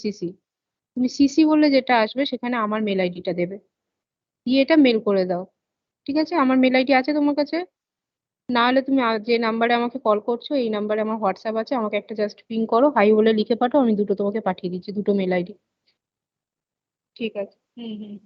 CC, তুমি CC বললে যেটা আসবে সেখানে আমার মেল আইডিটা দেবে, দিয়ে এটা মেল করে দাও। ঠিক আছে? আমার মেল আইডি আছে তোমার কাছে? না হলে তুমি যে নাম্বারে আমাকে কল করছো এই নাম্বারে আমার হোয়াটসঅ্যাপ আছে, আমাকে একটা জাস্ট পিং করো, হাই বলে লিখে পাঠাও, আমি দুটো তোমাকে পাঠিয়ে দিচ্ছি, দুটো মেল আইডি। ঠিক আছে। হুম হুম।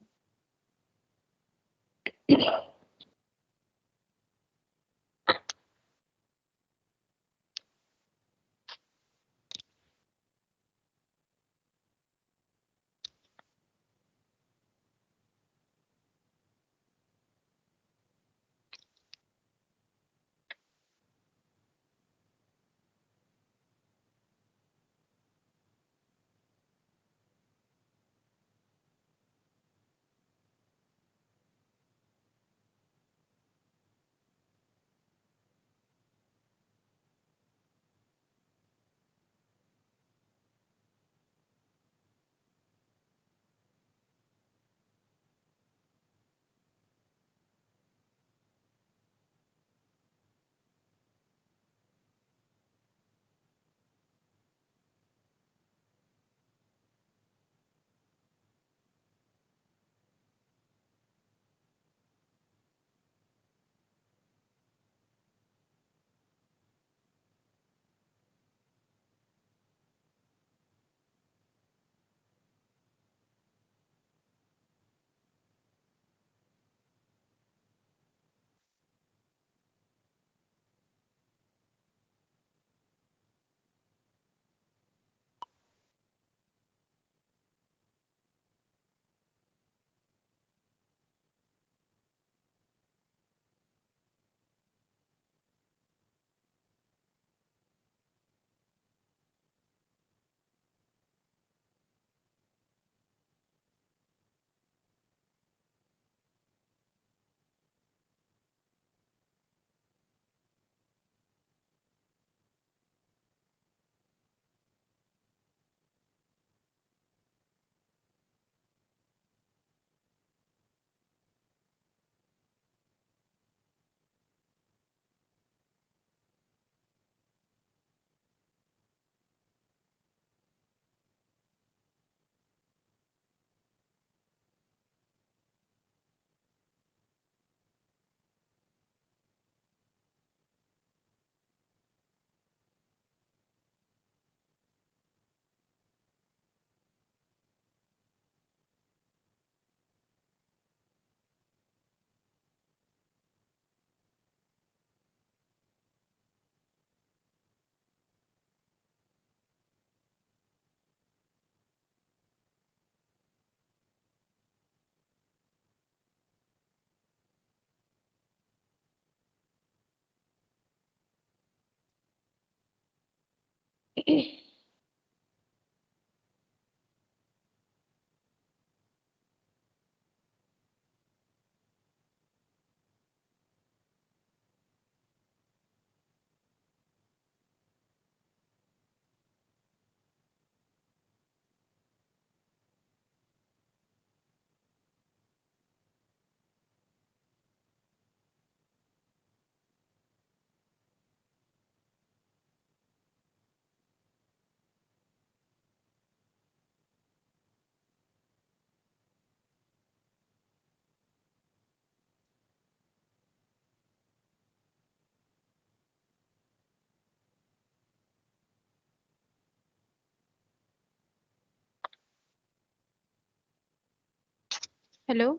Hello,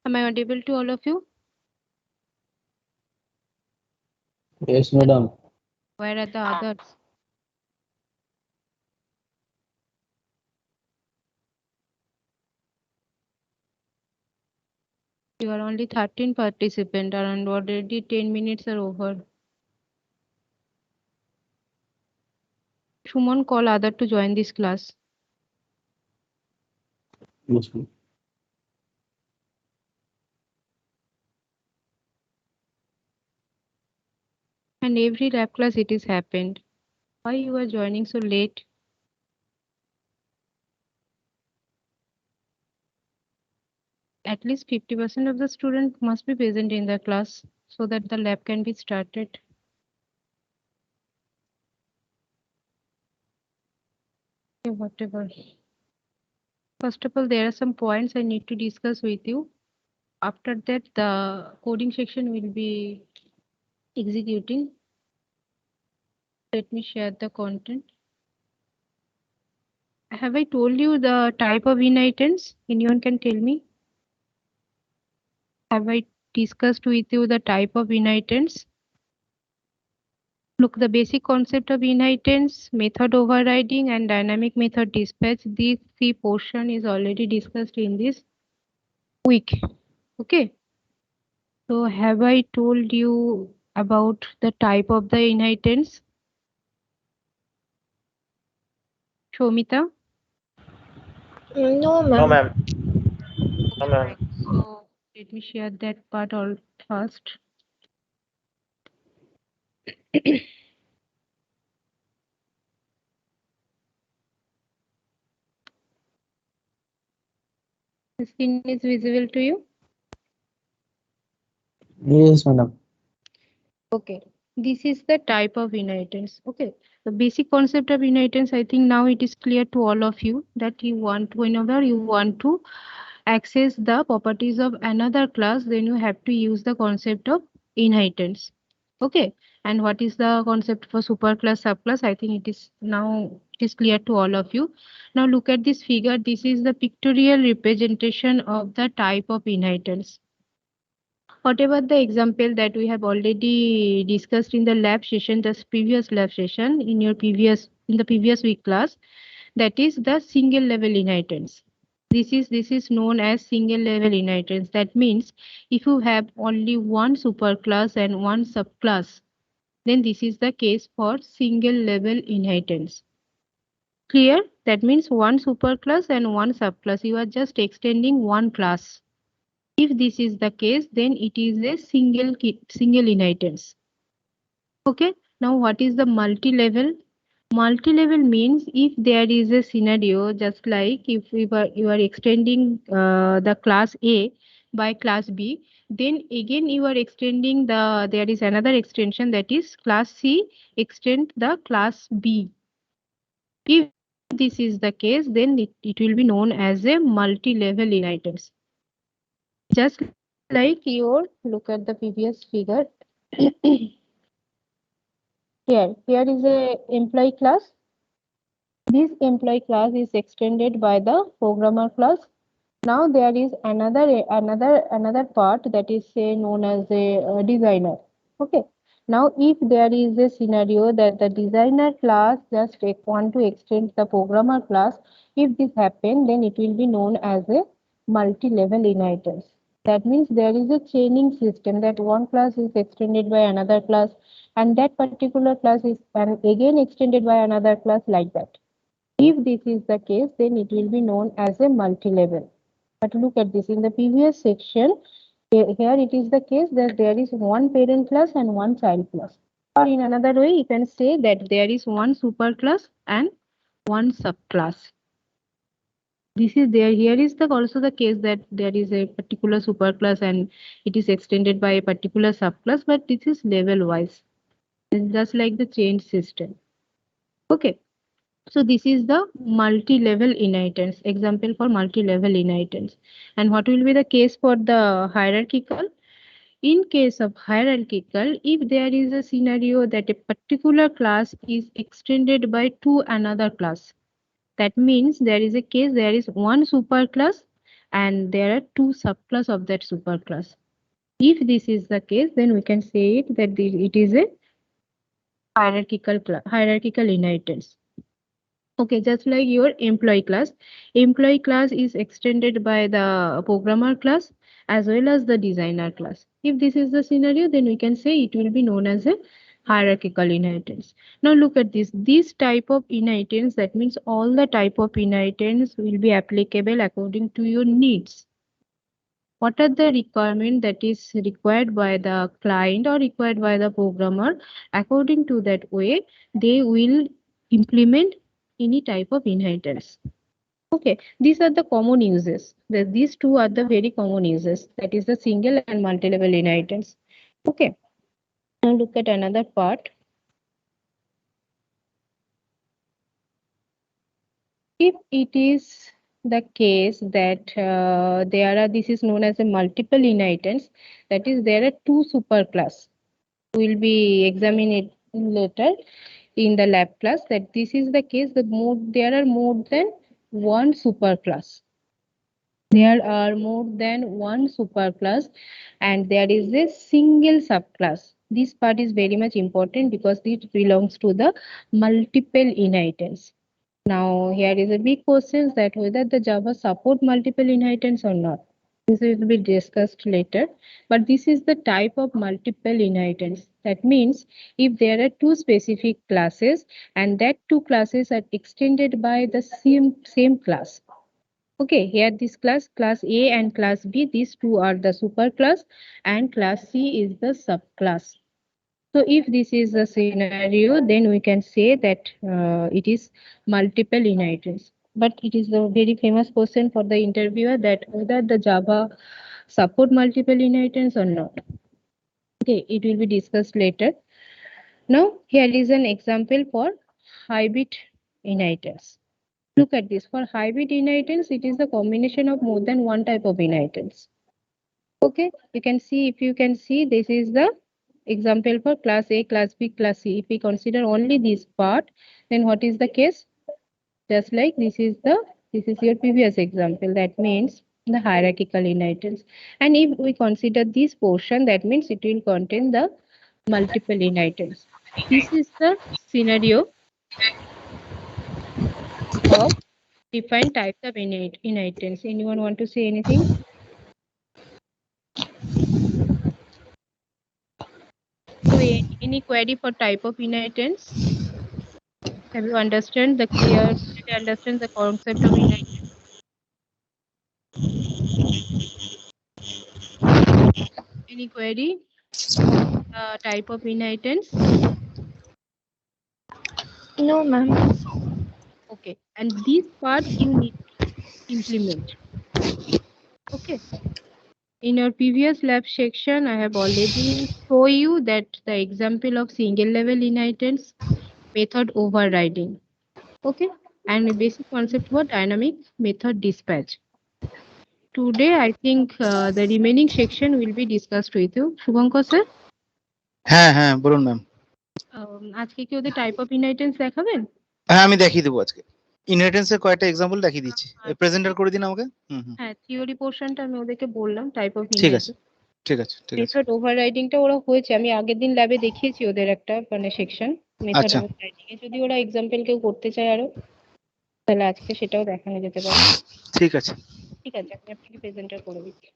am I audible to all of you? Yes, madam. Where are the others? You are only 13 participants and already 10 minutes are over. Shumon, call other to join this class. Yes, ma'am. And every lab class it is happened. Why you are joining so late? At least 50% of the student must be present in the class so that the lab can be started. Okay, whatever. First of all, there are some points I need to discuss with you. After that, the coding section will be executing. Let me share the content. Have I told you the type of inheritance? Anyone can tell me? Have I discussed with you the type of inheritance? Look, the basic concept of inheritance, method overriding, and dynamic method dispatch, these three portion is already discussed in this week. Okay. So have I told you about the type of the inheritance? Shomita? No, No, ma'am. ma'am. No, Okay, ma'am. fine. So let me share that part all first. The screen is visible to you? Yes, madam. Okay. This is the type of inheritance. Okay. The basic concept of inheritance, I think now it is clear to all of you that you want, whenever you want to access the properties of another class, then you have to use the concept of inheritance. Okay. And what is the concept for superclass, subclass? I think it is clear to all of you. Now look at this figure. This is the pictorial representation of the type of inheritance. Whatever the example that we have already discussed in the lab session, the previous lab session in the previous week class, that is the single level inheritance. This is known as single level inheritance. That means if you have only one superclass and one subclass, then this is the case for single level inheritance. Clear? That means one superclass and one subclass. You are just extending one class. If this is the case, then it is a single inheritance. Okay. Now, what is the multi-level? Multi-level means if there is a scenario, just like if you are extending the class A by class B, then again you are extending there is another extension, that is class C extend the class B. If this is the case, then it will be known as a multi-level inheritance. Just like look at the previous figure. Here is a employee class. This employee class is extended by the programmer class. Now there is another part that is say known as a designer. Okay. Now if there is a scenario that the designer class just want to extend the programmer class, if this happen, then it will be known as a multi-level inheritance. That means there is a chaining system that one class is extended by another class, and that particular class is again extended by another class, like that. If this is the case, then it will be known as a multi-level. But look at this, in the previous section, here it is the case that there is one parent class and one child class. Or in another way, you can say that there is one superclass and one subclass. This is there. Here is also the case that there is a particular superclass and it is extended by a particular subclass, but this is level wise. It's just like the chain system. Okay. So this is the multi-level inheritance, example for multi-level inheritance. And what will be the case for the hierarchical? In case of hierarchical, if there is a scenario that a particular class is extended by to another class, that means there is a case there is one superclass and there are two subclass of that superclass. If this is the case, then we can say it that it is a hierarchical inheritance. Okay, just like your employee class. Employee class is extended by the programmer class as well as the designer class. If this is the scenario, then we can say it will be known as a hierarchical inheritance. Now look at this. This type of inheritance, that means all the type of inheritance will be applicable according to your needs. What are the requirement that is required by the client or required by the programmer? According to that way, they will implement any type of inheritance. Okay, these are the common uses. These two are the very common uses. That is the single and multi-level inheritance. Okay, now look at another part. If it is the case that this is known as a multiple inheritance, that is, there are two superclass. We'll be examining it later in the lab class. That this is the case that there are more than one superclass. There are more than one superclass, and there is a single subclass. This part is very much important because it belongs to the multiple inheritance. Now, here is a big question that whether the Java support multiple inheritance or not. This will be discussed later, but this is the type of multiple inheritance. That means if there are two specific classes and that two classes are extended by the same class. Okay, here this class A and class B, these two are the superclass and class C is the subclass. So if this is the scenario, then we can say that it is multiple inheritance. But it is a very famous question for the interviewer that whether the Java support multiple inheritance or not. Okay, it will be discussed later. Now, here is an example for hybrid inheritance. Look at this. For hybrid inheritance, it is the combination of more than one type of inheritance. Okay, you can see, if you can see, this is the example for class A, class B, class C. If we consider only this part, then what is the case? Just like this is your previous example. That means the hierarchical inheritance. And if we consider this portion, that means it will contain the multiple inheritance. This is the scenario of different types of inheritance. Anyone want to say anything? So any query for type of inheritance? Have you understand the concept of inheritance? Any query? Type of inheritance? No, ma'am. Okay. And this part you need to implement. Okay. In your previous lab section, I have already shown you that the example of single level inheritance method overriding. Okay. And the basic concept was dynamic method dispatch. Today, I think the remaining section will be discussed with you. Shubhankar sir, হ্যাঁ হ্যাঁ বলুন ma'am. আজকে কি ওদের type of inheritance দেখাবেন? হ্যাঁ আমি দেখিয়ে দেবো আজকে। ইনহেরিটেন্সের কয়েকটা এক্সাম্পল দেখিয়ে দিচ্ছি। প্রেজেন্টার করে দিন আমাকে। হ্যাঁ, থিওরি পোরশনটা আমি ওদেরকে বললাম টাইপ অফ ঠিক আছে ইনহেরিটেন্স। ঠিক আছে ঠিক আছে। মেথড ওভাররাইডিংটা ওরা হয়েছে, আমি আগের দিন ল্যাবে দেখিয়েছি ওদের একটা মানে সেকশন মেথড আচ্ছা ওভাররাইডিং এ। যদি ওরা এক্সাম্পল কেউ করতে চায় আরো, তাহলে আজকে সেটাও দেখানো যেতে পারে। ঠিক আছে ঠিক আছে, আমি আপনাকে প্রেজেন্টার করে দিচ্ছি।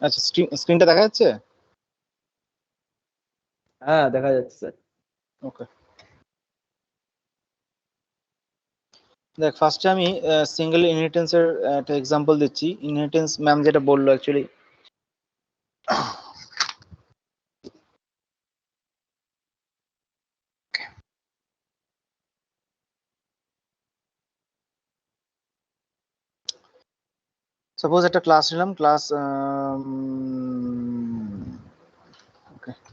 আচ্ছা স্ক্রিনটা দেখা যাচ্ছে? হ্যাঁ দেখা যাচ্ছে স্যার। ওকে, দেখ ফার্স্টে আমি সিঙ্গেল ইনহেরিটেন্সের একটা এক্সাম্পল দিচ্ছি। ইনহেরিটেন্স ম্যাম যেটা বললো অ্যাকচুয়ালি সাপোজ একটা ক্লাস নিলাম, class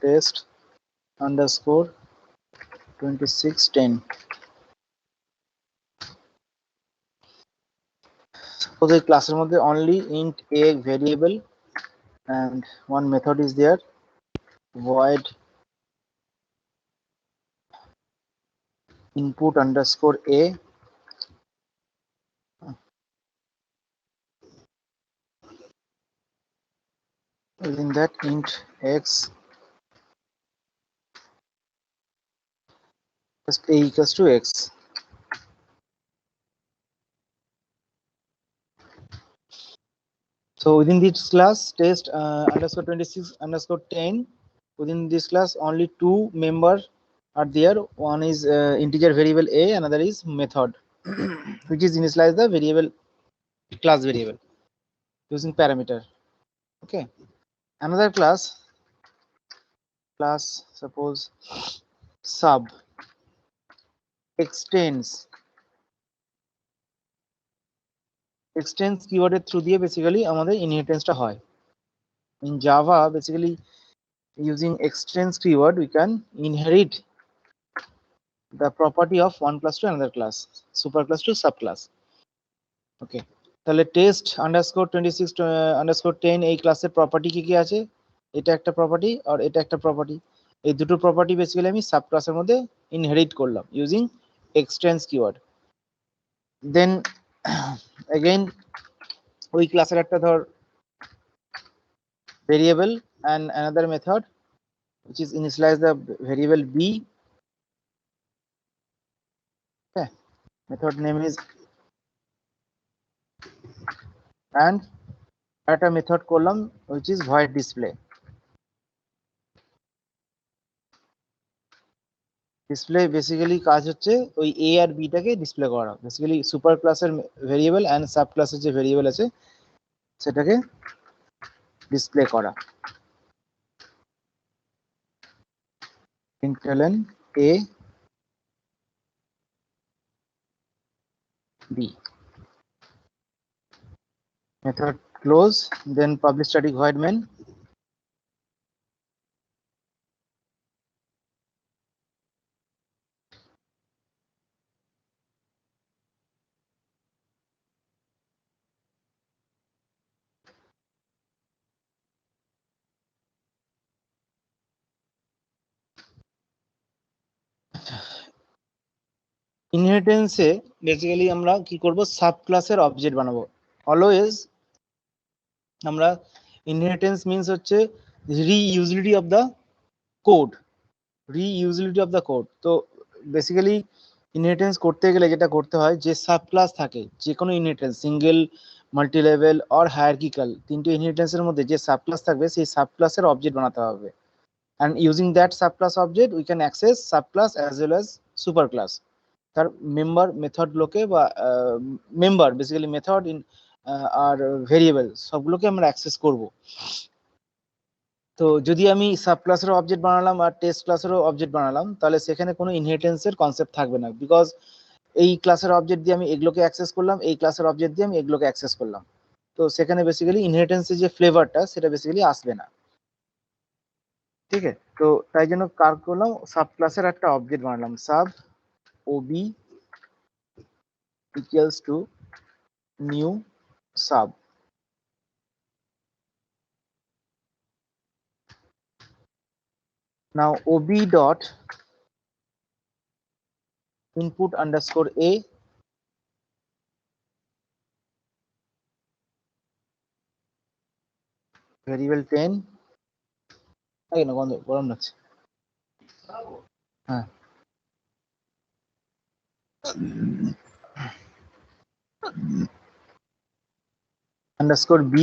test underscore 2610। suppose a class এর মধ্যে only int a variable and one method is there, void input underscore a, within that int x just a equals to x. So within this class test underscore 26 underscore 10, within this class only two members are there. One is integer variable a, another is method which is initialize the variable class variable using parameter. Okay, another class suppose sub extends keyword through দিয়ে basically আমাদের inheritance টা হয়. In Java basically using extends keyword we can inherit the property of one class to another class, superclass to subclass. Okay, তাহলে test underscore 26 underscore 10 এই ক্লাসের property কি কি আছে? এটা একটা প্রপার্টি আর এটা একটা প্রপার্টি। এই দুটো প্রপার্টি বেসিক্যালি আমি সাবক্লাসের মধ্যে ইনহেরিট করলাম ইউজিং এক্সটেন্স কিওয়ার্ড। দেন अगेन ওই ক্লাসের একটা ধর variable and another method which is initialize the variable b. Okay, method name is and একটা মেথড করলাম which is void display. Display basically কাজ হচ্ছে ওই a আর b টাকে ডিসপ্লে করা, বেসিক্যালি সুপার ক্লাসের ভেরিয়েবল এন্ড সাব ক্লাসের যে ভেরিয়েবল আছে সেটাকে ডিসপ্লে করা। println a b, method close, then public static void main. ইনহেরিটেন্সে বেসিক্যালি আমরা কি করব, সাব ক্লাসের অবজেক্ট বানাবো। অলওয়েজ আমরা ইনহেরিটেন্স মিন্স হচ্ছে reusability of the code, reusability of the code. তো বেসিক্যালি ইনহেরিটেন্স করতে গেলে যেটা করতে হয়, যে সাব ক্লাস থাকে যে কোনো ইনহেরিটেন্স সিঙ্গেল মাল্টি লেভেল আর হায়ারার্কিক্যাল তিনটে ইনহেরিটেন্সের মধ্যে যে সাব ক্লাস থাকবে সেই সাব ক্লাসের অবজেক্ট বানাতে হবে। and using that subclass object we can access subclass as well as superclass, তার মেম্বার মেথড গুলোকে বা মেম্বার বেসিক্যালি মেথড ইন আর ভেরিয়েবল সবগুলোকে আমরা অ্যাক্সেস করব। তো যদি আমি সাবক্লাসের অবজেক্ট বানালাম আর টেস্ট ক্লাসেরও অবজেক্ট বানালাম তাহলে সেখানে কোনো ইনহেরিটেন্সের কনসেপ্ট থাকবে না, বিকজ এই ক্লাসের অবজেক্ট দিয়ে আমি এগুলোকে অ্যাক্সেস করলাম, এই ক্লাসের অবজেক্ট দিয়ে আমি এগুলোকে অ্যাক্সেস করলাম। তো সেখানে বেসিক্যালি ইনহেরিটেন্সের যে ফ্লেভারটা সেটা বেসিক্যালি আসবে না। ঠিক আছে, তো তাই জন্য কার করলাম, সাব ক্লাসের একটা অবজেক্ট বানালাম, sub ob equals to new sub. Now ob dot input underscore a variable 10 আগে না গন্ধ গরম লাগছে, হ্যাঁ underscore b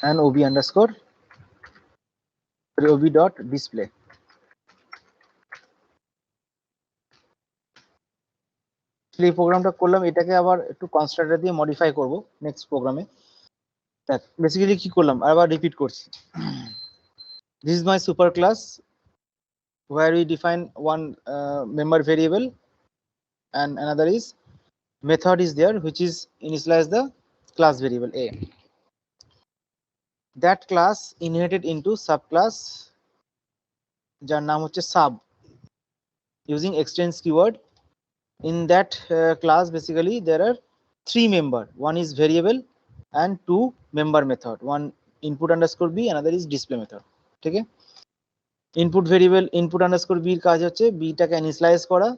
and ob underscore ob dot display. এই প্রোগ্রামটা করলাম, এটাকে আবার একটু কনস্ট্রাক্টর দিয়ে মডিফাই করব নেক্সট প্রোগ্রামে। বেসিক্যালি কি করলাম আবার রিপিট করছি, this is my super class where we define one member variable and another is method is there which is initialize the class variable a. That class inherited into subclass যার নাম হচ্ছে sub using extends keyword in that class basically there are 3 member, one is variable and 2 member method, one input underscore b, another is display method. ঠিক আছে, input variable input underscore B এর কাজ হচ্ছে B টাকে initialise করা,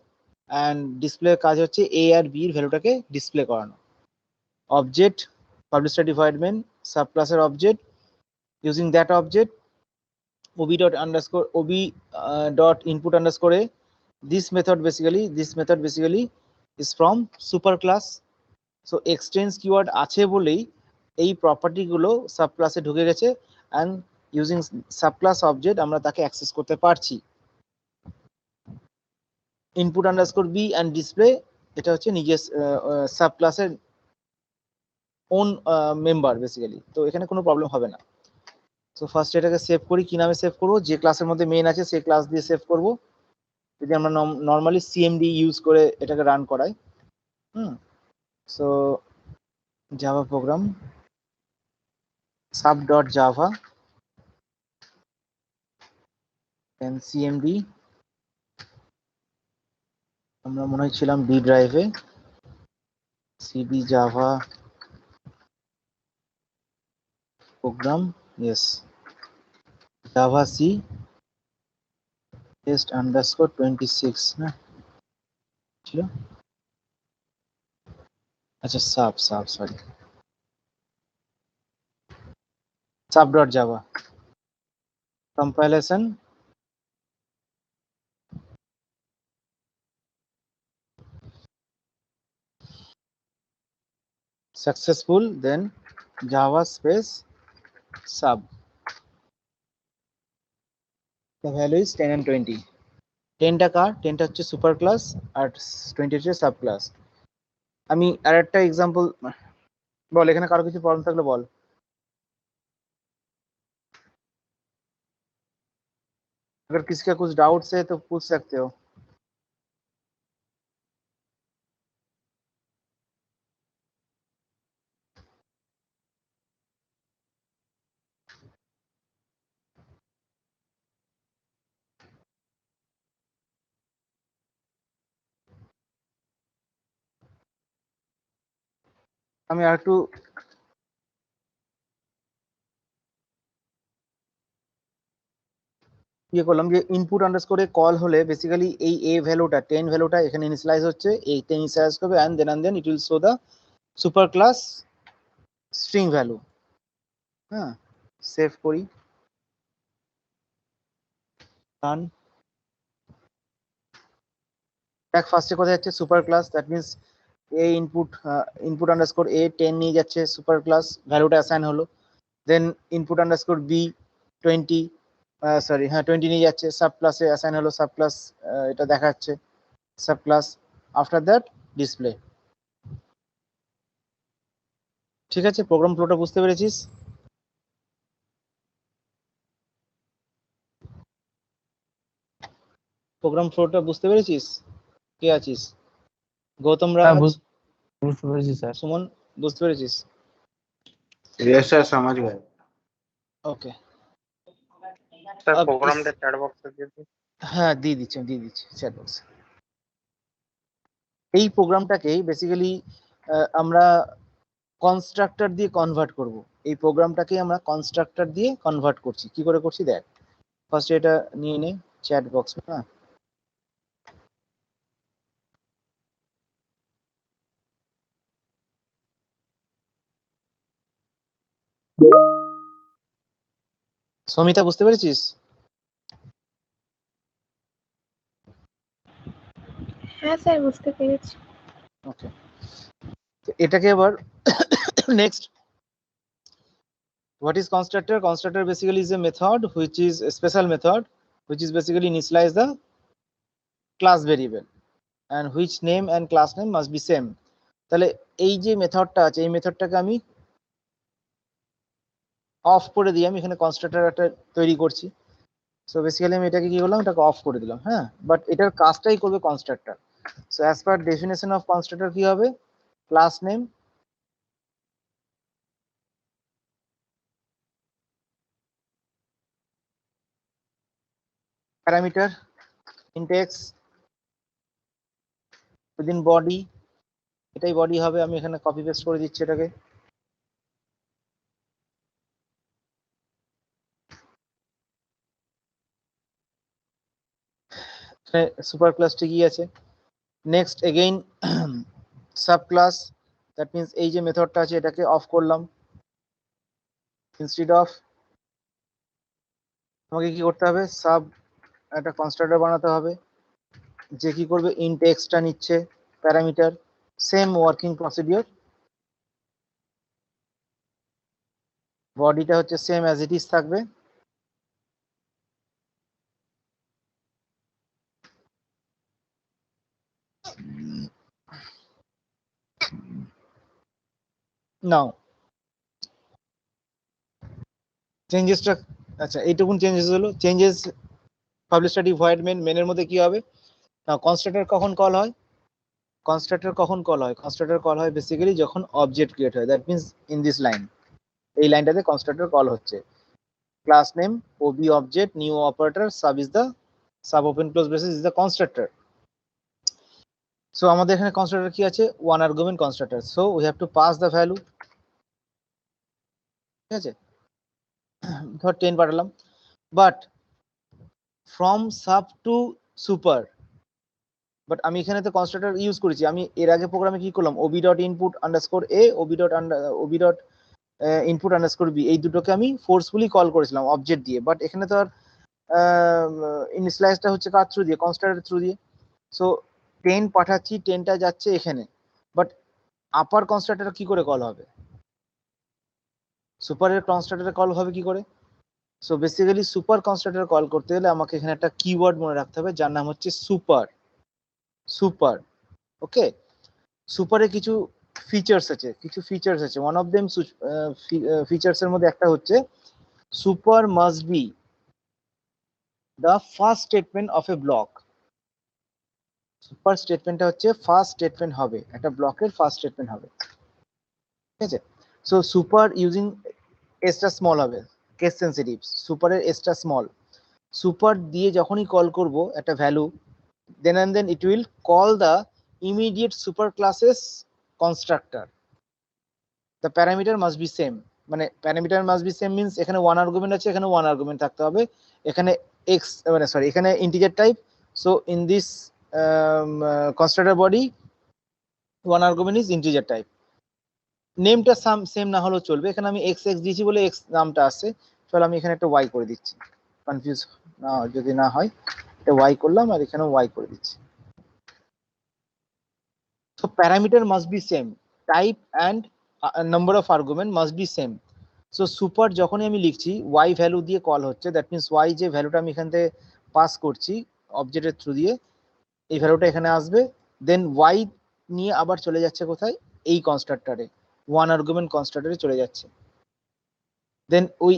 and display কাজ হচ্ছে এ আর বি এর ভ্যালুটাকে ডিসপ্লে করানো। Object public static void main sub ক্লাসের object, using that object ob dot underscore ob dot input underscore a, this method basically is from super class. So extends keyword আছে বলেই এই প্রপার্টি গুলো sub ক্লাসে ঢুকে গেছে, and using sub class object আমরা তাকে অ্যাক্সেস করতে পারছি। Input underscore B and display এটা হচ্ছে নিজের সাব ক্লাসের ওন মেম্বার বেসিক্যালি, তো এখানে কোনো প্রবলেম হবে না। সো ফার্স্ট এটাকে সেভ করি, কি নামে সেভ করবো, যে ক্লাসের মধ্যে মেইন আছে সেই ক্লাস দিয়ে সেভ করব, যদি আমরা নর্মালি সিএমডি ইউজ করে এটাকে রান করাই। So Java program sub dot java and cmd, আমরা মনে হয় ছিলাম ডি ড্রাইভে, cd java program, yes, java c test underscore 26 না ছিল, আচ্ছা sub sorry sub dot java compilation successful, then java space sub, the value is 10 and 20. 10টা কার, 10টা হচ্ছে সুপার ক্লাস আর 20 হচ্ছে সাব ক্লাস। আমি আরেকটা এক্সাম্পল বল, এখানে কারো কিছু প্রবলেম থাকলে বল। अगर किसी का कुछ डाउट्स है तो पूछ सकते हो। আমি আরেকটু ইয়ে করলাম যে ইনপুট আন্ডারস্কোরে কল হলে বেসিক্যালি এই এ ভ্যালুটা 10 ভ্যালুটা এখানে ইনিশিয়ালাইজ হচ্ছে, এই 10 ইনিশিয়ালাইজ করবে and then it will show the super class string value. হ্যাঁ, সেভ করি, রান। দেখ ফার্স্টে কোথায় যাচ্ছে super class, that means A input underscore A 10 নিয়ে যাচ্ছে সুপার ক্লাস ভ্যালুটা অ্যাসাইন হলো, then input underscore B 20 sorry হ্যাঁ 20 নিয়ে যাচ্ছে সাব ক্লাসে অ্যাসাইন হলো, সাব ক্লাস এটা দেখাচ্ছে sub class, after that display. ঠিক আছে, প্রোগ্রাম ফ্লোটা বুঝতে পেরেছিস? প্রোগ্রাম ফ্লোটা বুঝতে পেরেছিস? কে আছিস? গৌতম রাজ, বুঝতে পেরেছি স্যার। সুমন বুঝতে পেরেছিস? यस सर समझ गए। ওকে, सर अब प्रोग्राम इस- डे चैट बॉक्स कर दीजिए। হ্যাঁ দিয়ে দিচ্ছি চ্যাট বক্সে। এই প্রোগ্রামটাকেই বেসিক্যালি আমরা কনস্ট্রাক্টর দিয়ে কনভার্ট করব। এই প্রোগ্রামটাকে আমরা কনস্ট্রাক্টর দিয়ে কনভার্ট করছি, কি করে করছি দেখ। ফার্স্ট এটা নিয়ে নে চ্যাট বক্স, হ্যাঁ সমিতা বুঝতে পেরেছিস? হ্যাঁ স্যার বুঝতে পেরেছি। ওকে, তো এটাকে আবার next, what is constructor? Constructor basically is a method which is a special method which is basically initialize the class variable and which name and class name must be same. তাহলে এই যে মেথডটা আছে এই মেথডটাকে আমি অফ করে দিই, আমি এখানে কনস্ট্রাক্টর একটা তৈরি করছি। সো বেসিক্যালি আমি এটাকে কি করলাম, এটাকে অফ করে দিলাম। হ্যাঁ, বাট এটার কাজটাই করবে constructor. So as per definition of constructor কি হবে, class name parameter Intex within body, এটাই বডি হবে, আমি এখানে কপি পেস্ট করে দিচ্ছি এটাকে। সুপার ক্লাসটি কি আছে, next again sub class, that means এই যে মেথডটা আছে এটাকে অফ করলাম। ইনস্টেড অফ আমাকে কি করতে হবে, সাব একটা কনস্ট্রাক্টর বানাতে হবে, যে কি করবে, ইন্ট এক্সটা নিচ্ছে প্যারামিটার, সেম ওয়ার্কিং প্রসিডিওর, বডিটা হচ্ছে সেম অ্যাজ ইট ইজ থাকবে। নাও চেঞ্জেসটা, আচ্ছা এইটুকুন চেঞ্জেস হলো। Changes public static void main, মেনের মধ্যে কি হবে, কনস্ট্রাক্টর কখন কল হয়, কনস্ট্রাক্টর কখন কল হয়, কনস্ট্রাক্টর কল হয় বেসিক্যালি যখন অবজেক্ট ক্রিয়েট হয়, that means in this line, এই লাইনটাতে কনস্ট্রাক্টর কল হচ্ছে। Class name ob object new operator sub is the sub open close braces is the constructor. So আমাদের এখানে কনস্ট্রাক্টর কি আছে, one argument constructor, so we have to pass the value, ঠিক আছে, ধর 10 পাঠালাম, but from sub to super, but আমি এখানে তো কনস্ট্রাক্টর ইউজ করেছি, আমি এর আগে প্রোগ্রামে কি করলাম, ob dot input underscore A, ob dot input underscore B, এই দুটোকে আমি ফোর্সফুলি কল করেছিলাম অবজেক্ট দিয়ে, বাট এখানে তো আর ইনিশিয়ালাইজটা হচ্ছে কার থ্রু দিয়ে, কনস্ট্রাক্টর থ্রু দিয়ে। সো 10 পাঠাচ্ছি, 10টা যাচ্ছে এখানে, বাট আপার কনস্ট্রাক্টর কি করে কল হবে, সুপারের কনস্ট্রাক্টরে কল হবে কি করে। So basically super constructor call করতে গেলে আমাকে এখানে একটা কিওয়ার্ড মনে রাখতে হবে যার নাম হচ্ছে সুপার। সুপার, ওকে, সুপারে কিছু ফিচার্স আছে, ওয়ান অফ দেম ফিচার্স এর মধ্যে একটা হচ্ছে super must be the first statement of a block. Super স্টেটমেন্টটা হচ্ছে ফার্স্ট স্টেটমেন্ট হবে, একটা ব্লকের ফার্স্ট স্টেটমেন্ট হবে, ঠিক আছে। সো সুপার ইউজিং এসটা স্মল হবে, কেস সেন্সিটিভ, সুপারের এসটা স্মল, সুপার দিয়ে যখনই কল করব একটা value, then and then it will call the immediate super classes constructor. The parameter must be same, মানে parameter must be same means এখানে one argument আছে, এখানে ওয়ান আর্গুমেন্ট থাকতে হবে, এখানে এক্স মানে সরি এখানে integer type, so in this constructor body one argument is integer type. নেমটা সেম না হলেও চলবে, এখানে আমি এক্স এক্স দিয়েছি বলে এক্স নামটা আসছে, চলো আমি এখানে একটা ওয়াই করে দিচ্ছি, কনফিউজ না যদি না হয়, এটা ওয়াই করলাম আর এখানে ওয়াই করে দিচ্ছি। So parameter must be same, type and number of argument must be same. So super যখনই আমি লিখছি y ভ্যালু দিয়ে কল হচ্ছে, দ্যাট মিন্স y যে ভ্যালুটা আমি এখান থেকে পাস করছি অবজেক্টের থ্রু দিয়ে, এই ভ্যালুটা এখানে আসবে, দেন y নিয়ে আবার চলে যাচ্ছে কোথায়, এই কনস্ট্রাক্টরে, ওয়ান আর্গুমেন্ট কনস্ট্রাক্টরে চলে যাচ্ছে, দেন ওই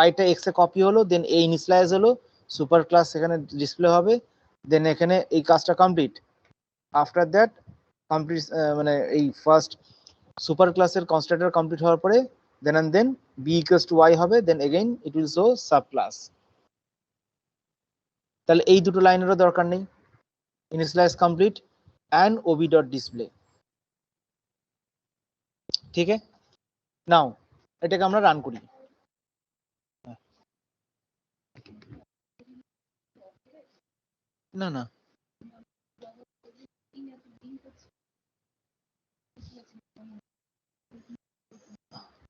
yটা x এ কপি হলো, দেন এই ইনিশিয়ালাইজ হলো, সুপার ক্লাস এখানে ডিসপ্লে হবে, দেন এখানে এই কাজটা কমপ্লিট। আফটার দ্যাট কমপ্লিট মানে এই ফার্স্ট সুপার ক্লাসের কনস্ট্রাক্টর কমপ্লিট হওয়ার পরে then and then B equals to Y হবে, then again it will show sub class. তাহলে এই দুটো লাইনেরও দরকার নেই, initialise complete and ob dot display, ঠিক আছে। নাও এটাকে আমরা রান করি, না না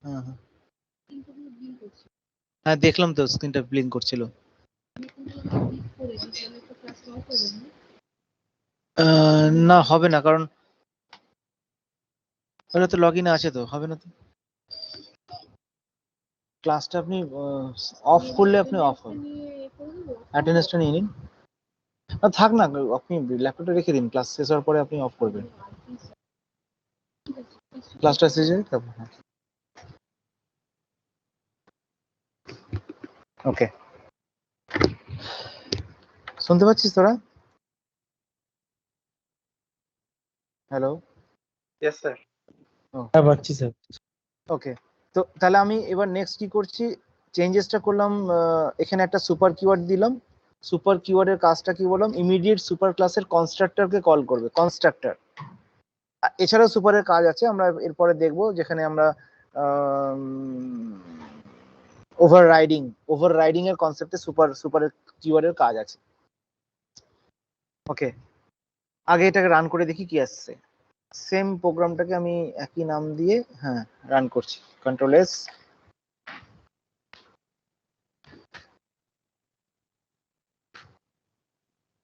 হ্যাঁ হ্যাঁ হ্যাঁ দেখলাম তো স্ক্রিনটা ব্লিঙ্ক করছিল। না হবে না, কারণ ওটা তো লগ ইনে আছে, তো হবে না, তো ক্লাসটা আপনি অফ করলে আপনি অফ হবে, অ্যাটেন্ডেন্সটা নিয়ে নিন, না থাক না, আপনি ল্যাপটপটা রেখে দিন, ক্লাস শেষ হওয়ার পরে আপনি অফ করবেন, ক্লাসটা শেষ হয়ে তারপর। হ্যাঁ ওকে, শুনতে পাচ্ছিস তোরা, হ্যালো? Yes, sir. হ্যাঁ পাচ্ছি স্যার। ওকে, তো তাহলে আমি এবার নেক্সট কি করছি, চেঞ্জেসটা করলাম, এখানে একটা সুপার কিওয়ার্ড দিলাম, সুপার কিওয়ার্ডের কাজটা কি বললাম, ইমিডিয়েট সুপার ক্লাসের কনস্ট্রাক্টরকে কল করবে, কনস্ট্রাক্টর। এছাড়াও সুপারের কাজ আছে, আমরা এরপরে দেখবো, যেখানে আমরা ওভাররাইডিং এর কনসেপ্টে সুপারের কিওয়ার্ডের কাজ আছে। ওকে, আগে এটাকে রান করে দেখি কি আসছে। সেম প্রোগ্রামটাকে আমি একই নাম দিয়ে হ্যাঁ রান করছি, কন্ট্রোল এস।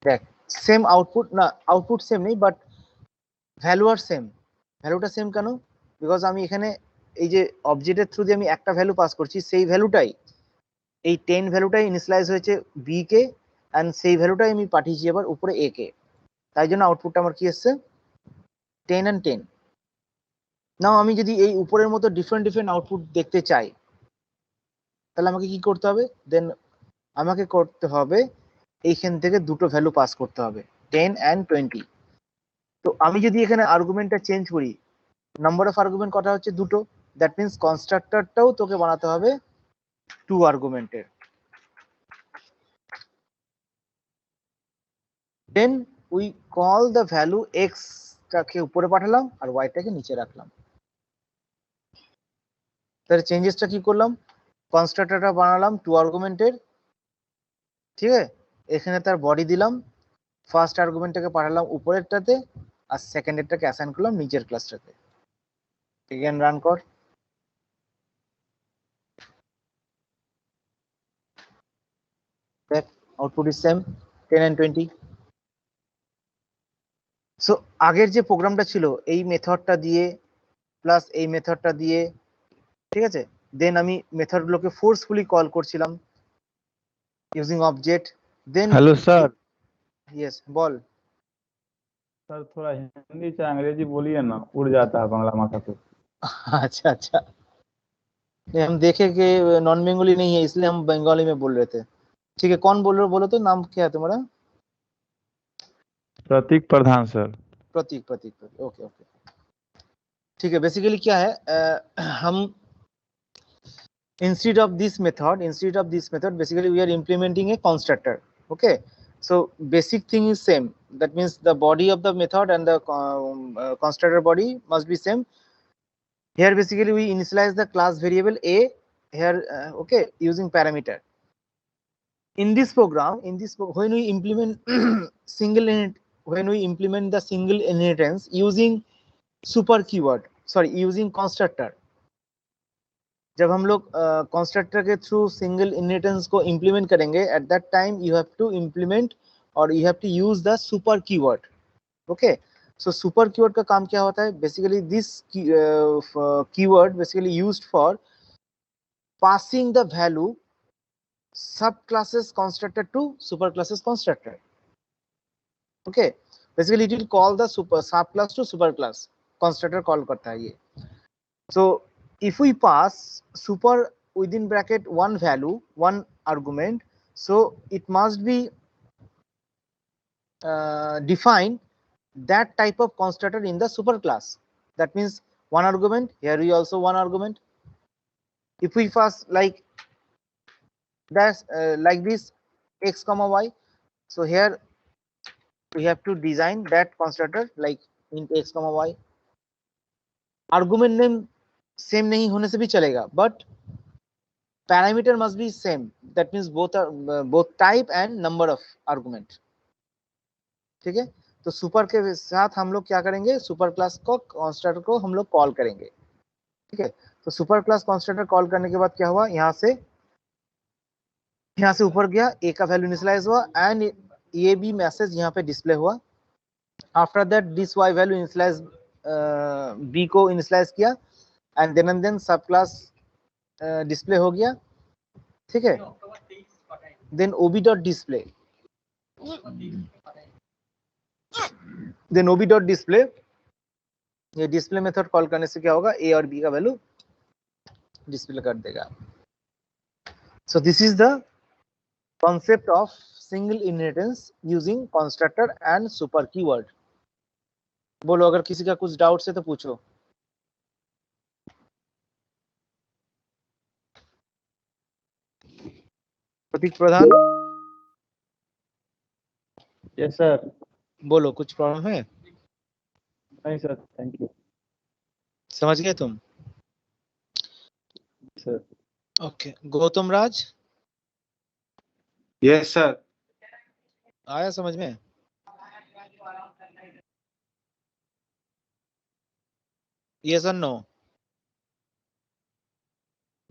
দেখ সেম আউটপুট, না আউটপুট সেম নেই, বাট ভ্যালু আর সেম। ভ্যালুটা সেম কেন? বিকজ আমি এখানে এই যে অবজেক্টের থ্রু দিয়ে আমি একটা ভ্যালু পাস করছি, সেই ভ্যালুটাই, এই 10 ভ্যালুটাই ইনিশিয়ালাইজ হয়েছে বি কে, অ্যান্ড সেই ভ্যালুটাই আমি পাঠিয়েছি এবার উপরে এ কে। তাই জন্য আউটপুটটা আমার কি এসছে, 10 and 10। নাও আমি যদি এই উপরের মতো ডিফারেন্ট আউটপুট দেখতে চাই, তাহলে আমাকে কি করতে হবে? দেন আমাকে করতে হবে এইখান থেকে দুটো ভ্যালু পাস করতে হবে, 10 and 20। তো আমি যদি এখানে আর্গুমেন্টটা চেঞ্জ করি, নাম্বার অফ আর্গুমেন্ট কটা হচ্ছে, দুটো, দ্যাট মিনস কনস্ট্রাক্টরটাও তোকে বানাতে হবে 2 আর্গুমেন্টের। Then we call the value X টাকে উপরে পাঠালাম আর ওয়াইটাকে নিচে রাখলাম। তাহলে চেঞ্জেসটা কি করলাম, কনস্ট্রাক্টরটা বানালাম 2 আর্গুমেন্টের, ঠিক আছে, এখানে তার বডি দিলাম, ফার্স্ট আর্গুমেন্টটাকে পাঠালাম উপরেরটাতে, আর সেকেন্ডেরটাকে অ্যাসাইন করলাম নিচের ক্লাসটাতে। এগেন রান কর। দেখ output is same, 10 and 20। So আগের যে প্রোগ্রামটা ছিল এই মেথডটা দিয়ে প্লাস এই মেথডটা দিয়ে, ঠিক আছে, দেন আমি মেথডগুলোকে ফোর্সফুলি কল করছিলাম ইউজিং অবজেক্ট। দেন हेलो सर। ইয়েস বল। सर थोड़ा हिंदी चाहे अंग्रेजी बोलिए ना, उड़ जाता है बांग्ला माथा पे। अच्छा अच्छा, नहीं, हम देखे कि नॉन बंगाली नहीं है इसलिए हम बंगाली में बोल रहे थे। ठीक है, कौन बोल रहे हो, बोलो तो, नाम क्या है तुम्हारा? प्रतीक प्रधान सर। प्रतीक, प्रतीक, प्रतीक, ओके ओके। ठीक है, बेसिकली क्या है, हम instead of this method basically we are implementing a constructor. Okay, so basic thing is same, that means the body of the method and the constructor body must be same. Here basically we initialize the class variable a here, okay, using parameter. In this program, when we implement when we implement the single inheritance using super keyword, sorry, using constructor, जब हम लोग constructor के through single inheritance को implement करेंगे, at that time you have to implement और you have to use the super keyword. Okay, so super keyword का काम क्या होता है, basically this keyword basically used for passing the value subclasses constructor to superclasses constructor. Okay, basically it will call the super subclass to superclass constructor call करता है ये। So if we pass super within bracket one value, one argument, so it must be define that type of constructor in the superclass. That means one argument, here we also one argument. If we pass like that, like this x comma y, so here we have to design that constructor like int x comma y. Argument name same नहीं होने से भी चलेगा, but parameter must be same, that means both are both type and number of argument. ठीक है, तो super के साथ हम लोग क्या करेंगे, सुपर क्लास को कंस्ट्रक्टर को हम लोग कॉल करेंगे। ठीक है, तो सुपर क्लास कंस्ट्रक्टर कॉल करने के बाद क्या हुआ, यहाँ से ऊपर गया, ए का वैल्यू इनिशियलाइज हुआ एंड ये भी मैसेज यहाँ पे डिस्प्ले हुआ। After that this Y value initialize B को इनिशियलाइज किया and then sub class display हो गया। ठीक है, then ob dot display, then ob dot display, ये डिस्प्ले मेथड कॉल करने से क्या होगा, ए और बी का वैल्यू डिस्प्ले कर देगा। So this is the concept of single inheritance using constructor and super keyword. बोलो, अगर किसी का कुछ डाउट है तो पूछो। प्रतीक प्रधान। Yes sir. बोलो, कुछ प्रॉब्लम है? नहीं सर, थैंक यू समझ गए तुम? सर। ओके, गौतम राज यस सर। आया समझ में? Yes or no?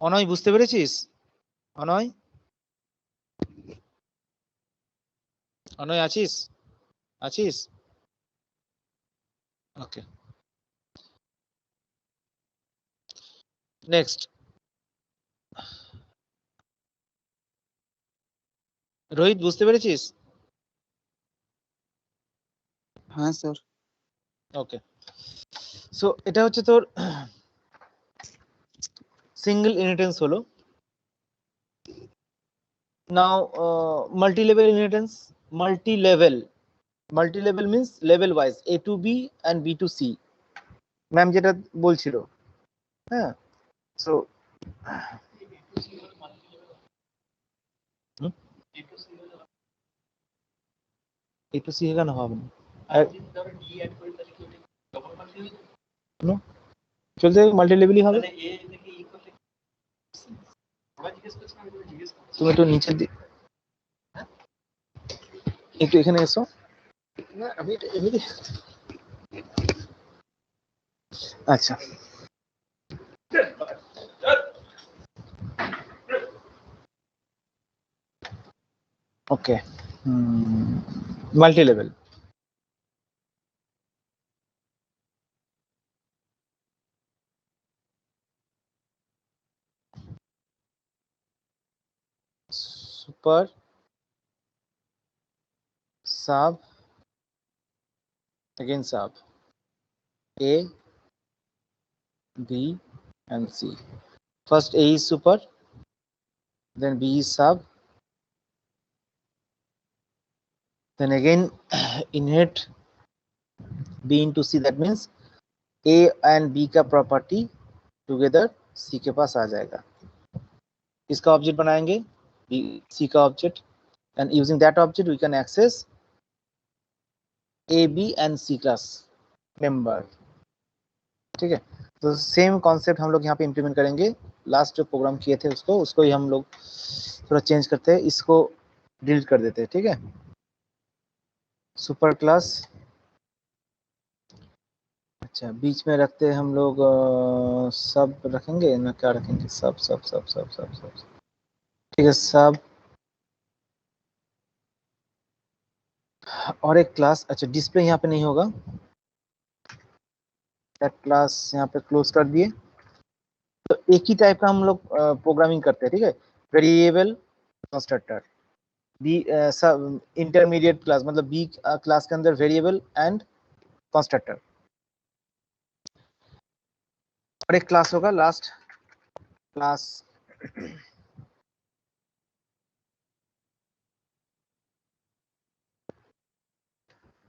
অনয় বুঝতে পেরেছিস? অনয়, অনয় আছিস? আছিস? ওকে, নেক্সট। রোহিত বুঝতে পেরেছিস? हाँ सर। ওকে, সো এটা হচ্ছে তোর সিঙ্গেল ইনহেরিটেন্স হলো। Now multi level inheritance, multi level means level wise A to B and B to C, ma'am যেটা বলছিল। হ্যাঁ, সো এ টু সি এখানে হবে না, চলতে মাল্টি লেভেলই হবে। তুমি একটু নিচের দিক, একটু এখানে এসো। আচ্ছা, okay, multi level. Super sub, again sub, A, B and C. First A is super, then B is sub, then again inherit B into C, that means A and B का प्रॉपर्टी टुगेदर C के पास आ जाएगा। इसका object बनाएंगे B, C का object, and using that object we can access A, B and C class member। ठीक है, तो same concept हम लोग यहाँ पे इम्प्लीमेंट करेंगे। लास्ट जो प्रोग्राम किए थे उसको ही हम लोग थोड़ा चेंज करते हैं, इसको डिलीट कर देते हैं। ठीक है, सुपर क्लास, अच्छा बीच में रखते हैं हम लोग, सब रखेंगे ना, क्या रखेंगे, सब सब सब सब सब सब, ठीक है सब। और एक क्लास, अच्छा डिस्प्ले यहाँ पे नहीं होगा, दैट क्लास यहाँ पे क्लोज कर दिए। तो एक ही टाइप का हम लोग प्रोग्रामिंग करते हैं। ठीक है, वेरिएबल कंस्ट्रक्टर, बी सब इंटरमीडिएट क्लास, मतलब बी क्लास के अंदर वेरिएबल एंड कंस्ट्रक्टर। और एक क्लास होगा last class,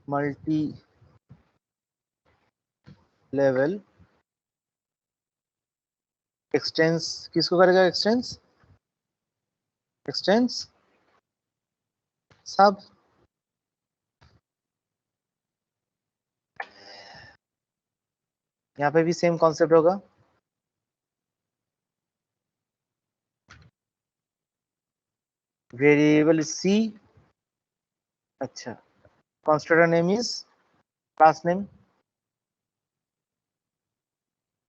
multi level expanse, किसको करेगा एक्सटेंस, एक्सटेंस सब। यहाँ पे भी सेम कॉन्सेप्ट होगा, वेरिएबल सी, अच्छा constructor name is class name.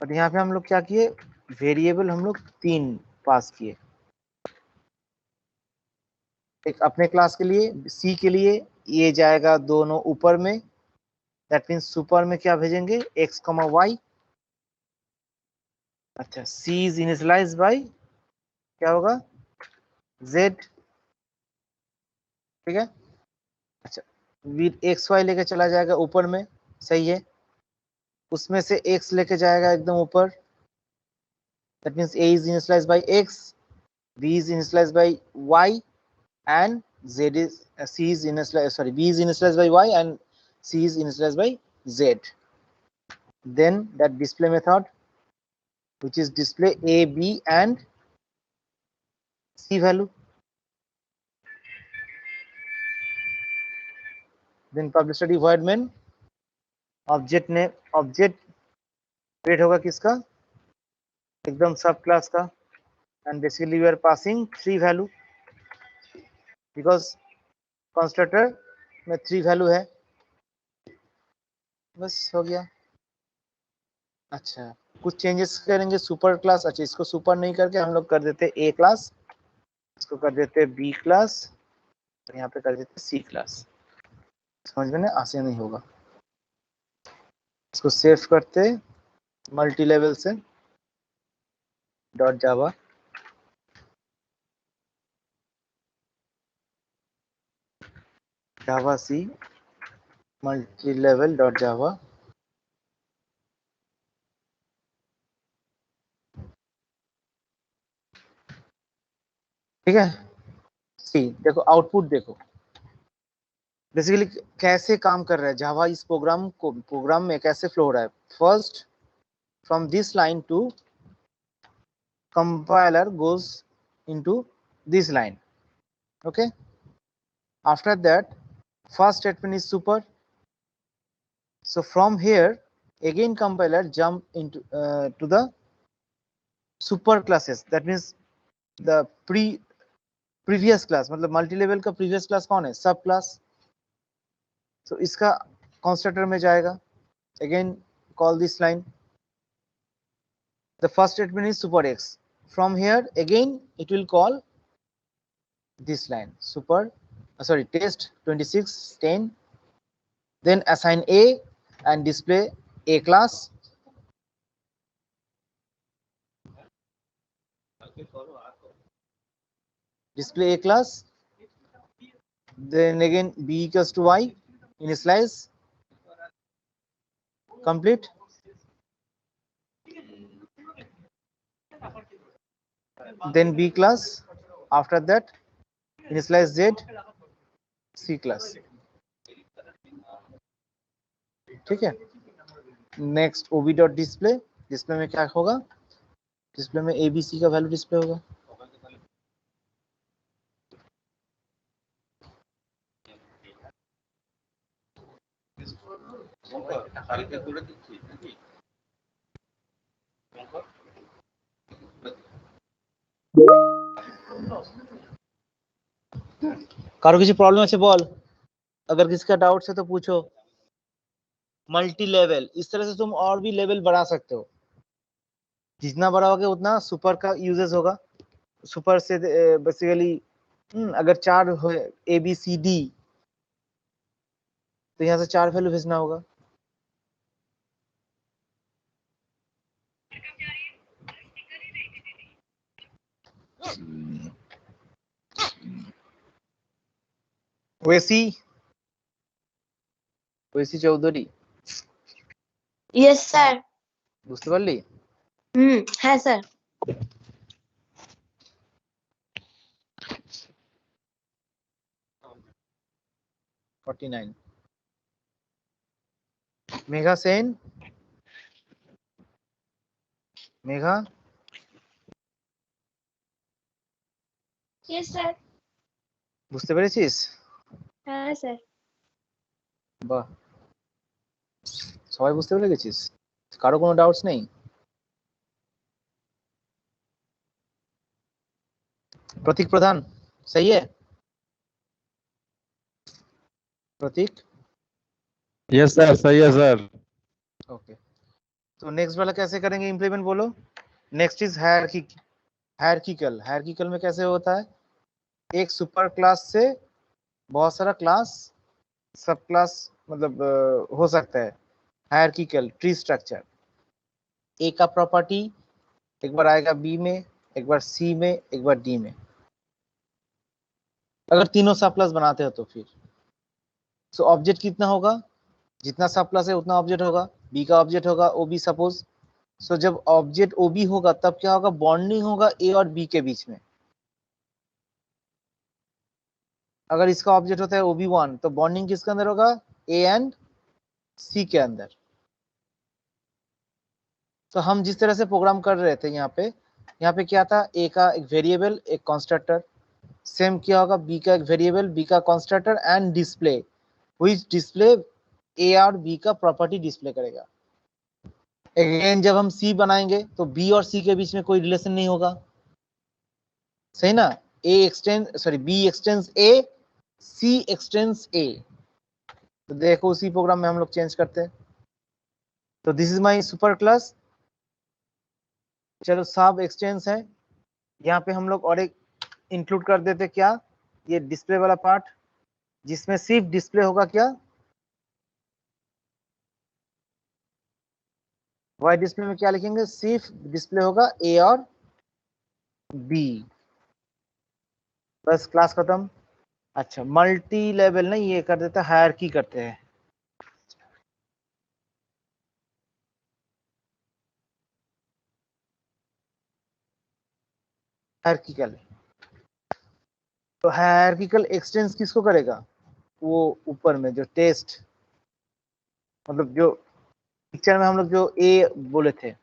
और यहाँ पे हम लोग क्या किए, वेरिएबल हम लोग 3 पास किए, एक अपने क्लास के लिए, सी के लिए ये जाएगा दोनों ऊपर में, दैट मीन्स सुपर में क्या भेजेंगे, x, y। अच्छा सी इज इनिशियलाइज बाय क्या होगा, z। ठीक है, अच्छा विद एक्स वाई लेके चला जाएगा ऊपर में, सही है, उसमें से x लेके जाएगा एकदम ऊपर, that means a is initialized by x, b is initialized by y and z is c is initialized, sorry, b is initialized by y and c is initialized by z। then that display method which is display a, b and c value। Then public static void main object ने object create होगा किसका, एकदम sub class का, and basically we are passing 3 value because constructor में 3 value है। बस हो गया। अच्छा कुछ चेंजेस करेंगे सुपर क्लास। अच्छा इसको सुपर नहीं करके हम लोग कर देते ए क्लास, इसको कर देते बी क्लास, यहाँ पे कर देते सी क्लास। समझ में ना आसान नहीं होगा। इसको सेव करते मल्टी लेवल से डॉट जावा, जावा सी मल्टी लेवल डॉट जावा। ठीक है सी देखो आउटपुट देखो बेसिकली कैसे काम कर रहा है जावा। इस प्रोग्राम में कैसे फ्लो हो रहा है। First from this line to compiler goes into this line. Okay, after that first statement is super, so from here again compiler jump into to the super classes, that means the previous class, मतलब multi level का previous class कौन है, सब class. so इसका constructor में जाएगा, again call this line, the first statement is super x, from here again it will call this line super sorry test 26 10, then assign a and display a class, display a class, then again b equals to y, initialize, complete, then b class, after that initialize z, c class। ठीक है next ob dot display, display में क्या होगा, display में abc का value display होगा। कारो किसी प्रॉब्लम है बोल, अगर किसी का डाउट है तो पूछो। मल्टी लेवल इस तरह से तुम और भी लेवल बढ़ा सकते हो, जितना बढ़ाओगे उतना सुपर का यूजेस होगा। सुपर से बेसिकली अगर 4 हो ए बी सी डी तो यहाँ से 4 वैल्यू भेजना होगा। ওয়েসি চৌধুরী यस सर। বুঝতে পারলি? হ্যাঁ sir. 49 Megha Sen, Megha yes sir. বুঝতে পেরেছিস? হ্যাঁ স্যার। বাহ সবাই বুঝতে পেরে গেছিস, কারো কোনো ডাউটস নেই? प्रतीक प्रधान सही है? प्रतीक यस सर सही है सर। ओके तो नेक्स्ट वाला कैसे करेंगे इम्प्लीमेंट बोलो। Next is hierarchical. हायरार्किकल में कैसे होता है, एक सुपर क्लास से बहुत सारा क्लास सब क्लास मतलब हो सकता है। हायरार्किकल ट्री स्ट्रक्चर, ए का प्रॉपर्टी एक बार आएगा बी में, एक बार सी में, एक बार डी में, अगर तीनों सब क्लास बनाते हो तो फिर सो ऑब्जेक्ट कितना होगा, जितना सब क्लास है उतना ऑब्जेक्ट होगा। बी का ऑब्जेक्ट होगा ओबी सपोज, सो जब ऑब्जेक्ट ओबी होगा तब क्या होगा, बॉन्डिंग होगा ए और बी के बीच में। अगर इसका ऑब्जेक्ट होता है OB1 तो बॉन्डिंग किसके अंदर होगा, ए एंड सी के अंदर। तो हम जिस तरह से प्रोग्राम कर रहे थे यहाँ पे क्या था, ए का एक वेरिएबल एक कंस्ट्रक्टर, सेम क्या होगा बी का एक वेरिएबल बी का constructor and display. Which display A और बी का प्रॉपर्टी डिस्प्ले करेगा। अगेन जब हम सी बनाएंगे तो बी और सी के बीच में कोई रिलेशन नहीं होगा, सही ना। बी एक्सटेंड्स ए, सी एक्सटेंड्स ए। तो देखो उसी प्रोग्राम में हम लोग चेंज करते हैं। तो this is my super class. चलो सब एक्सटेंस है, यहाँ पे हम लोग और एक इंक्लूड कर देते, क्या, ये डिस्प्ले वाला पार्ट, जिसमें सिर्फ डिस्प्ले होगा क्या, वाई डिस्प्ले में क्या लिखेंगे, सिर्फ डिस्प्ले होगा ए और बी। बस क्लास खत्म। अच्छा मल्टी लेवल नहीं, ये कर देता, हायरार्की करते हैं। हायरार्किकल, तो हायरार्किकल एक्सटेंस किसको करेगा, वो ऊपर में जो टेस्ट, मतलब जो पिक्चर में हम लोग जो ए बोले थे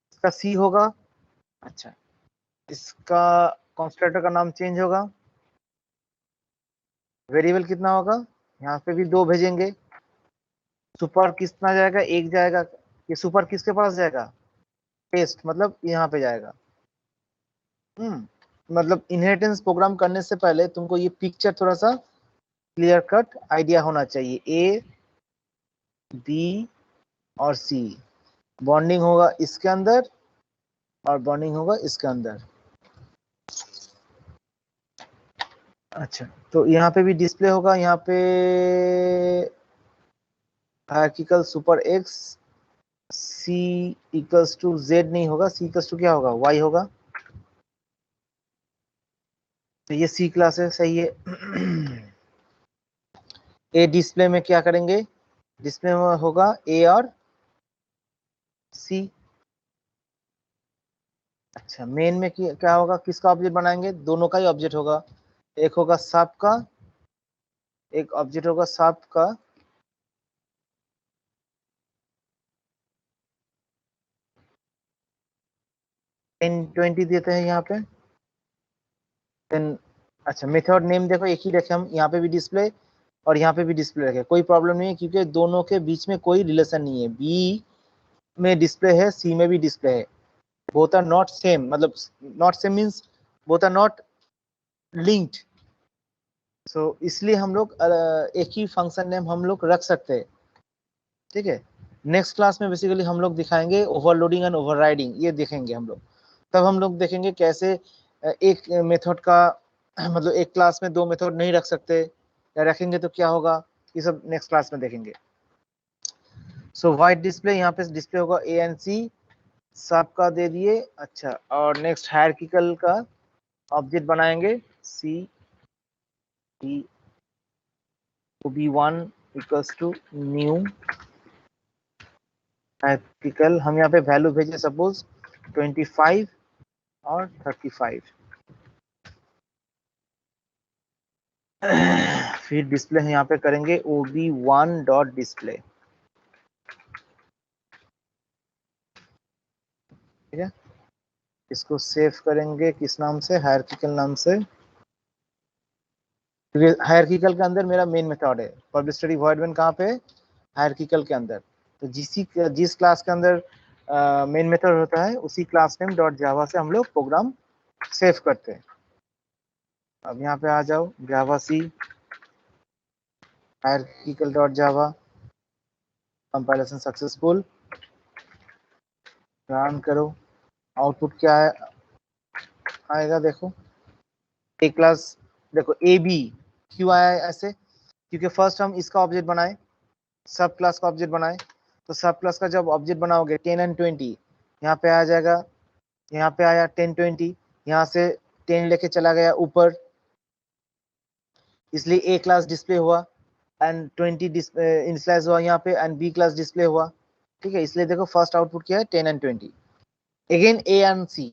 इसका सी होगा। अच्छा इसका कंस्ट्रक्टर का नाम चेंज होगा, वेरिएबल कितना होगा, यहाँ पे भी 2 भेजेंगे। सुपर कितना जाएगा, 1 जाएगा। ये सुपर किसके पास जाएगा, टेस्ट, मतलब यहाँ पे जाएगा। मतलब इनहेरिटेंस प्रोग्राम करने से पहले तुमको ये पिक्चर थोड़ा सा क्लियर कट आइडिया होना चाहिए। ए बी और सी, बॉन्डिंग होगा इसके अंदर और बॉन्डिंग होगा इसके अंदर। अच्छा तो यहाँ पे भी डिस्प्ले होगा, यहाँ पे hierarchical super X, C equals to Z नहीं होगा, सी इक्वल्स टू क्या होगा, वाई होगा। तो ये सी क्लास है, सही है। ए डिस्प्ले में क्या करेंगे, डिस्प्ले में होगा ए और सी। अच्छा मेन में क्या होगा, किसका ऑब्जेक्ट बनाएंगे, दोनों का ही ऑब्जेक्ट होगा। एक होगा सब का, एक ऑब्जेक्ट होगा सब का। टेन 20 देते हैं यहाँ पे। देन अच्छा मेथड नेम देखो एक ही रखे हम, यहाँ पे भी डिस्प्ले और यहाँ पे भी डिस्प्ले रखे, कोई प्रॉब्लम नहीं है क्योंकि दोनों के बीच में कोई रिलेशन नहीं है। बी में डिस्प्ले है, सी में भी डिस्प्ले है, बोथ आर नॉट सेम, मतलब not same means both are not linked. So इसलिए हम लोग एक ही फंक्शन नेम हम लोग रख सकते हैं, ठीक है। नेक्स्ट क्लास में बेसिकली हम लोग दिखाएंगे ओवरलोडिंग एंड ओवरराइडिंग, ये देखेंगे हम लोग। तब हम लोग देखेंगे कैसे एक मेथड का मतलब एक क्लास में 2 मेथड नहीं रख सकते, या रखेंगे तो क्या होगा, ये सब नेक्स्ट क्लास में देखेंगे। सो व्हाइट डिस्प्ले, यहाँ पे डिस्प्ले होगा ए एंड सी, सबका दे दिए। अच्छा और नेक्स्ट हायरार्किकल का ऑब्जेक्ट बनाएंगे, C B1 equals to new hierarchical. हम यहाँ पे वैल्यू भेजे सपोज 25 और 35। फिर डिस्प्ले है यहाँ पे करेंगे OB1 डॉट डिस्प्ले, ठीक है। इसको सेव करेंगे किस नाम से, हायरार्किकल नाम से, क्योंकि हायरार्किकल के अंदर मेरा मेन मेथड है। पब्लिक स्टडी वॉइड मेन कहाँ पे, हायरार्किकल के अंदर। तो जिस क्लास के अंदर मेन मेथड होता है उसी क्लास नेम डॉट जावा से हम लोग प्रोग्राम सेव करते हैं। अब यहाँ पे आ जाओ, javac hierarchical dot Java, compilation successful, run करो। आउटपुट क्या है आएगा, देखो ए क्लास, देखो ए बी क्यों आया है ऐसे, क्योंकि फर्स्ट हम इसका ऑब्जेक्ट बनाए, सब क्लास का ऑब्जेक्ट बनाए। तो सब क्लास का जब ऑब्जेक्ट बनाओगे 10 एंड 20 यहाँ पे आ जाएगा, यहाँ पे आया 10 20, यहाँ से 10 लेके चला गया ऊपर, इसलिए ए क्लास डिस्प्ले हुआ एंड 20 इनिशियलाइज हुआ यहाँ पे, एंड बी क्लास डिस्प्ले हुआ, ठीक है। इसलिए देखो फर्स्ट आउटपुट क्या है, 10 and 20। Again A and C,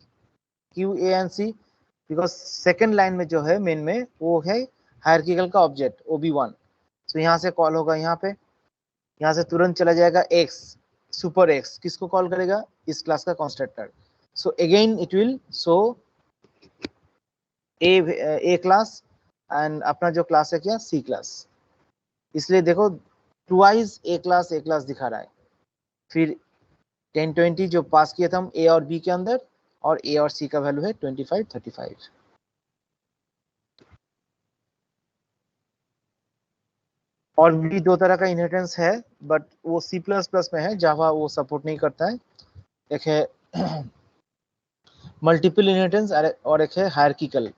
क्यों A and C, because second line में जो है मेन में वो है हायरार्किकल का ऑब्जेक्ट OB1। तो यहाँ से कॉल होगा, यहाँ से तुरंत चला जाएगा x, सुपर x किसको कॉल करेगा, इस क्लास का constructor. So again it will show A class and अपना जो क्लास है क्या, सी क्लास। इसलिए देखो ट्वाइस ए क्लास दिखा रहा है। फिर 1020 जो पास किया था हम ए और बी के अंदर, और ए और सी का वैल्यू है 25 35। और भी दो तरह का इनहेरिटेंस है, बट वो C++ में है, जावा वो सपोर्ट नहीं करता है। एक है मल्टीपल इनहेरिटेंस और एक है हायरार्किकल।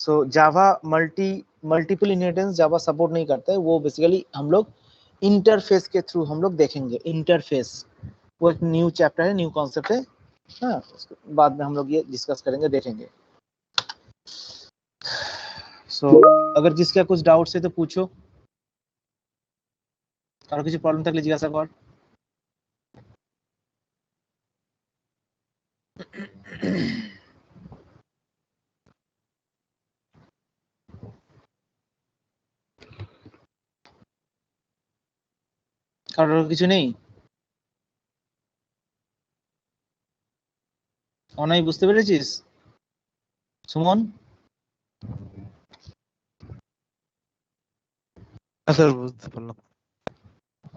सो जावा मल्टीपल इनहेरिटेंस जावा सपोर्ट नहीं करता है, वो बेसिकली हम लोग इंटरफेस के थ्रू हम लोग देखेंगे। इंटरफेस वो एक न्यू चैप्टर है, न्यू कॉन्सेप्ट है। हाँ, उसके बाद में हम लोग ये डिस्कस करेंगे, देखेंगे। सो अगर जिसका कुछ डाउट्स है तो पूछो, और किसी प्रॉब्लम থাকলে জিজ্ঞাসা কর। কারোর কিছু নেই? অনাই বুঝতে পেরেছিস? সুমন? হ্যাঁ স্যার, বুঝতে পারলাম।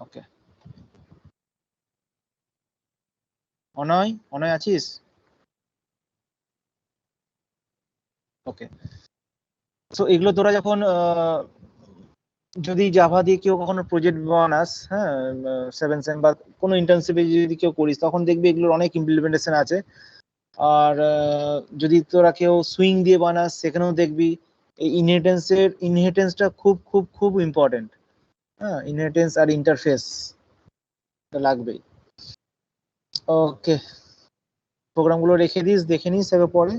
ওকে। অনয় আছিস? ওকে। সো এগুলো তোরা যখন যদি জাভা দিয়ে কেউ কখনো প্রজেক্ট বানাস, হ্যাঁ 7 সেম বা কোনো ইন্টার্নশিপে যদি কেউ করিস, তখন দেখবি এগুলোর অনেক ইমপ্লিমেন্টেশন আছে। আর যদি তোরা কেউ সুইং দিয়ে বানাস, সেখানেও দেখবি এই ইনহেরিটেন্সটা খুব খুব খুব ইম্পর্টেন্ট। হ্যাঁ, ইনহেরিটেন্স আর ইন্টারফেস লাগবেই। ওকে, প্রোগ্রামগুলো রেখে দিস, দেখে নিস এবার পরে।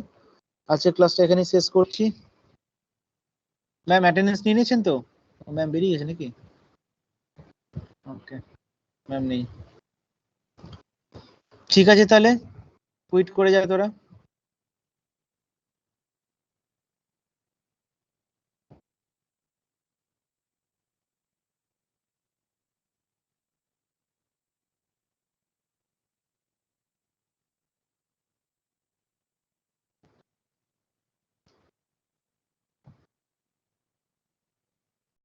আজকের ক্লাসটা এখানেই শেষ করছি। ম্যাম অ্যাটেন্ডেন্স নিয়ে নিয়েছেন তো? ম্যাম বেরিয়ে গেছে নাকি? ওকে, ম্যাম নেই। ঠিক আছে, তাহলে কুইট করে যা তোরা।